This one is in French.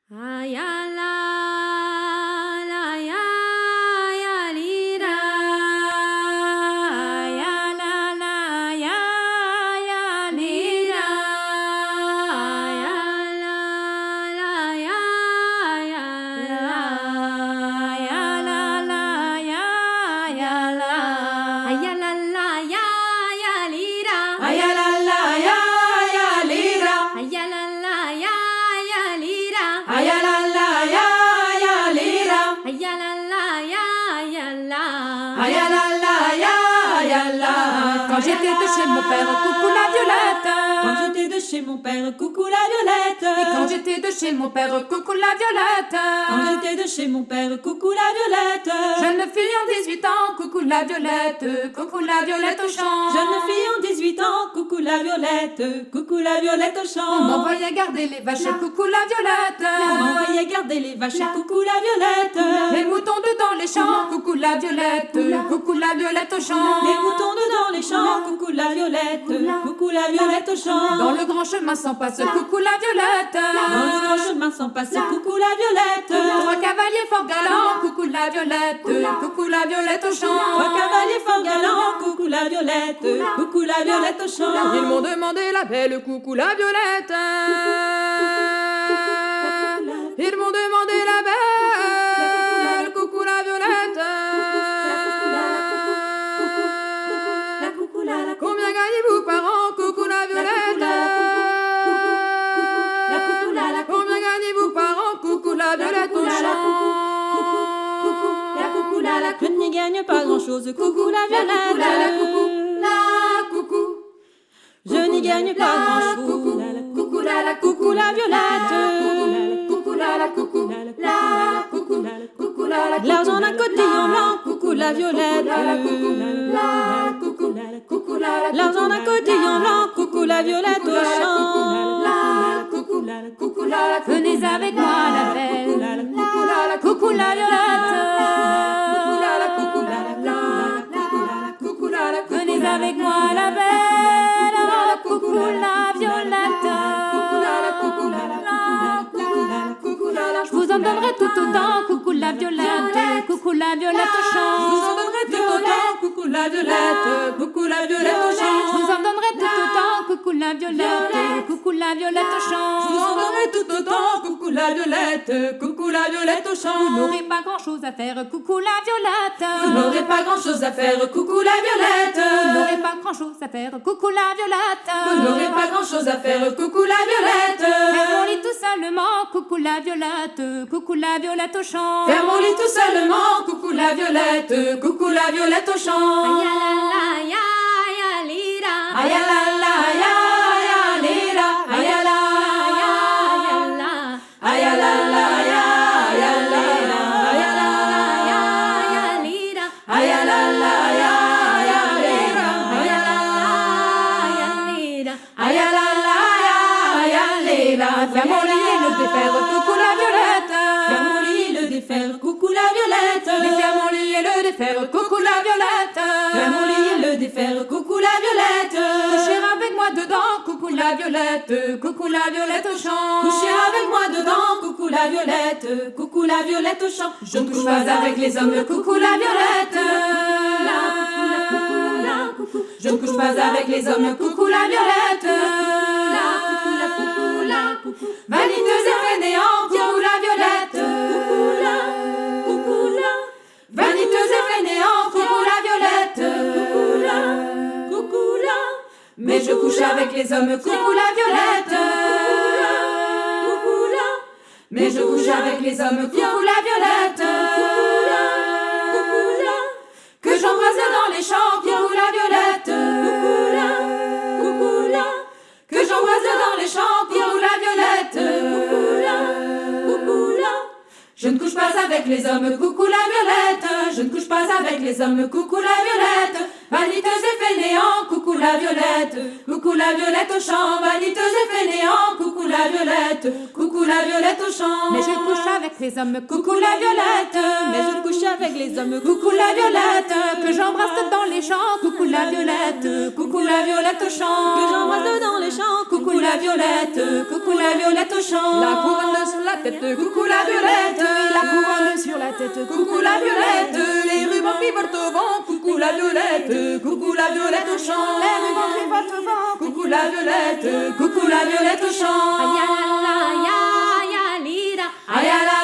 Ayala, la ya, ya lira. Ayala, la ya, ya lira. Ayala, la ya, ya la. Ayala, la ya, ya la. Ayala, la ya, ya lira. Ayala la ya ya lira. Ayala, la ya, ya lira. Ayala la ya ya lira. Ayala, la ya, ya la. Ayala la ya ya la. Quand j'étais de chez mon père, coucou la violette. Quand j'étais de chez mon père, coucou la violette. Et quand j'étais de chez mon père, coucou la violette. Quand j'étais de chez mon père, coucou la violette. Jeune fille en 18 ans, coucou la violette au champ. Jeune fille en 18 ans, coucou la violette au On champ. m'envoyait garder les vaches, coucou la violette. On m'envoyait garder les vaches, coucou la violette. Les moutons dedans les champs, coucou la violette au champ. Les moutons dedans les champs, coucou la violette au champ. Dans le grand chemin sans passe, coucou la violette. Dans le grand chemin sans passer, coucou la violette. Trois cavaliers fort galants, coucou la violette au champ. Trois cavaliers fort galants, coucou la violette au champ. Ils m'ont demandé la belle, coucou la violette. Ils m'ont demandé la belle, coucou la violette. Combien gagnez-vous par an, coucou la violette? Combien gagnez-vous par an, coucou la violette au champ? Je n'y gagne pas grand chose, coucou la violette. Je n'y gagne pas grand chose, coucou la violette. L'argent d'un cotillon blanc, coucou la violette. L'argent d'un cotillon blanc, coucou la violette au champ. Venez avec moi la belle, coucou la violette. Venez avec moi la belle, coucou la violette. Je vous en donnerai tout autant, coucou la violette au champ. Je vous en donnerai tout autant, coucou la violette au champ. Je vous en donnerai tout autant, coucou la violette au champ. Je vous en donnerai tout autant, coucou la violette au champ. Vous n'aurez pas grand chose à faire, coucou la violette. Vous n'aurez pas grand chose à faire, coucou la violette. Vous n'aurez pas grand chose à faire, coucou la violette. Vous n'aurez pas grand chose à faire, coucou la violette. Fermons-les tout seulement, coucou la violette au champ. Fermons-les tout seulement, coucou la violette au champ. Ayala, ya, ya, lira. Ayala la ya ya lira. Ayala Ya, ya, la. ayala la ya ya lira. Ayala, ya, ya, lira. Ayala la ya ya lira. Ayala, ya, lira. Ayala la ya ya lira. Fermons-les et le défaire, coucou la violette. Fermons-les le défaire, coucou la violette. Mais fermons-les et le défaire, coucou la violette. Fermons-les le défaire, coucou la violette. Coucher avec moi dedans, coucou la violette au champ. Coucher avec moi dedans, coucou la violette au champ. Je ne couche pas avec les hommes, coucou la violette. Je ne couche pas avec les hommes, coucou la violette. Vaniteuse et fainéante, coucou la violette. Vaniteuse et fainéante, coucou la violette. Mais je couche avec les hommes, coucou la violette. Mais je couche avec les hommes, coucou la violette. Que j'embrasse dans les champs, coucou la violette. Que j'embrasse dans les champs, coucou la violette. Je ne couche pas avec les hommes, coucou la violette. Je ne couche pas avec les hommes, coucou la violette. Vaniteuse et fainéant, coucou la violette au champ. Vaniteuse et fainéant, coucou la violette au champ. Mais je couche avec les hommes, coucou la violette. Mais je couche avec les hommes, coucou la violette. que j'embrasse dans les champs, coucou la violette au champ. Que j'embrasse dans les champs, coucou la violette au champ. La couronne sur la tête, coucou la violette. La couronne sur la tête, Coucou la violette, les rubans qui volent au vent, coucou la violette au chant. Les rubans qui volent au vent, Coucou la violette au chant. Aïe, aïe, aïe, aïe, aïe, aïe, Aïe, aïe,